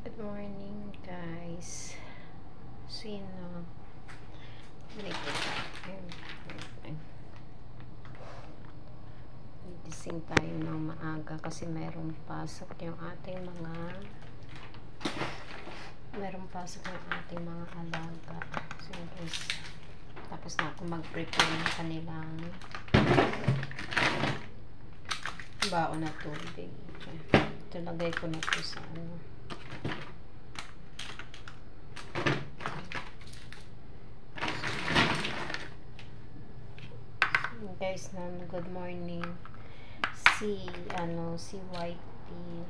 Good morning, guys. Sino? Gising tayo ng maaga kasi merong pasok yung ating mga alaga. So guys, tapos na ako mag-prepare ng kanilang baon na tubig. Ito, lagay ko na ito sa guys, good morning. Si Whitey.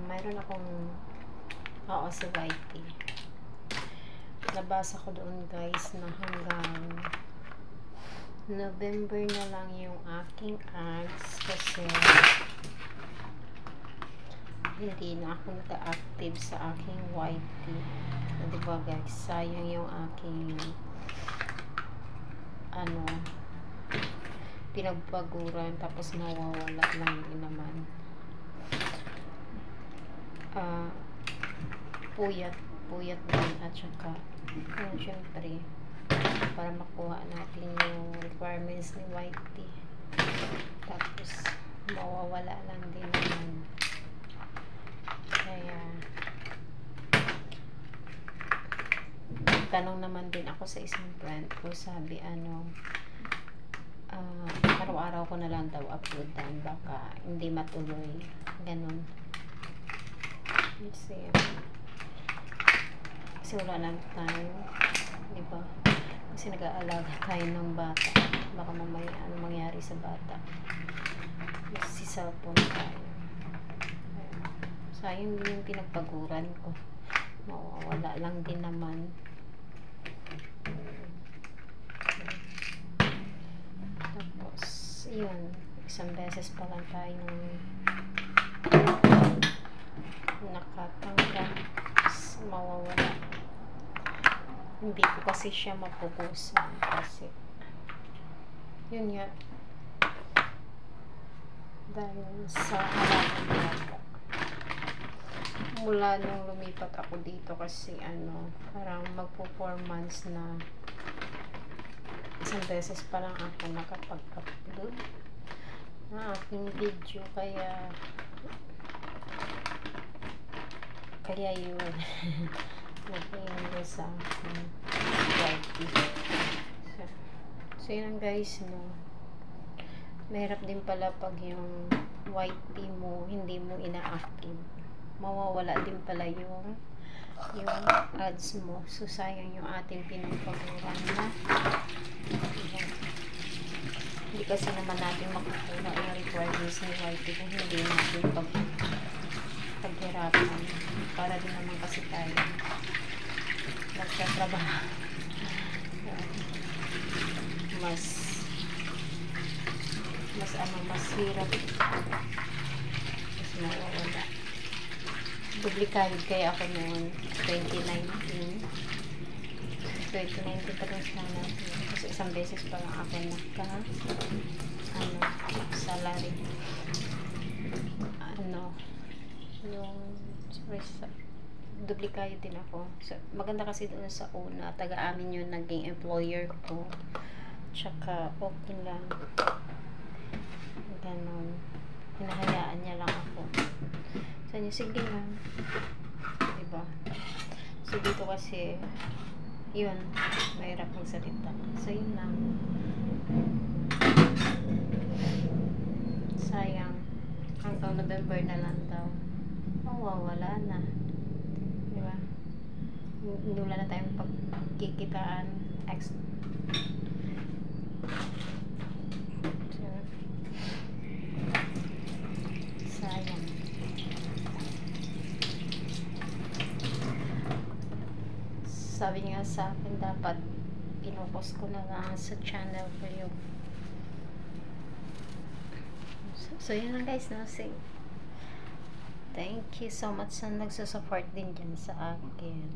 Mayroon akong si Whitey. Nabasa ko doon, guys, na hanggang November na lang yung aking ads kasi hindi na ako naka-active sa aking Whitey. Diba, guys, sayang yung aking pinagpaguran, tapos mawawala lang din naman. Puyat din, at saka syempre para makuha natin yung requirements ni Whitey, tapos mawawala lang din naman. Kaya tanong naman din ako sa isang friend ko, sabi araw-araw ko na lang daw uploadan, baka hindi matuloy, ganun. Kasi wala lang time, diba? Kasi nag-aalaga tayo ng bata, baka mamaya mangyari sa bata, si cellphone tayo. Sayang din yung pinagpaguran ko, mawawala lang din naman. Tapos yun, isang beses pa lang tayong nakatanggap, mawawala. Hindi ko kasi siya mapupusan kasi yun nga, dahil sa halaman bata. Mula nung lumipat ako dito kasi parang magpo 4 months na, isang beses pa lang ako nakapag-upload na aking video, kaya yun nag-iingo sa Whitey. So yun guys, mahirap din pala pag yung Whitey mo hindi mo ina-active, mawawala din pala yung ads mo. So sayang yung ating pinagpaguran na. Hindi kasi naman natin makukuha yung requirements ni Whitey kung hindi natin paghirapan, para din naman kasi tayo nagtatrabaho. Mas hirap, mas mawawala. Duplicate kaya ako noon 2019 pa rin sana, kasi isang beses pa lang ako salary, yung duplicate din ako. So, maganda kasi doon sa una, taga-amin yung naging employer ko, tsaka okay lang, ganon, hinahayaan niya lang ako. So sige lang, diba? So dito kasi yun, mahirap mong salita. So yun lang, sayang, hanggang November na lang daw mawawala na, diba? Hindi wala na tayong pagkikitaan sayang. Sabi nga sa akin, dapat pinupost ko na lang sa channel ko yung so yun lang guys, thank you so much sa nagsusupport din dyan sa akin.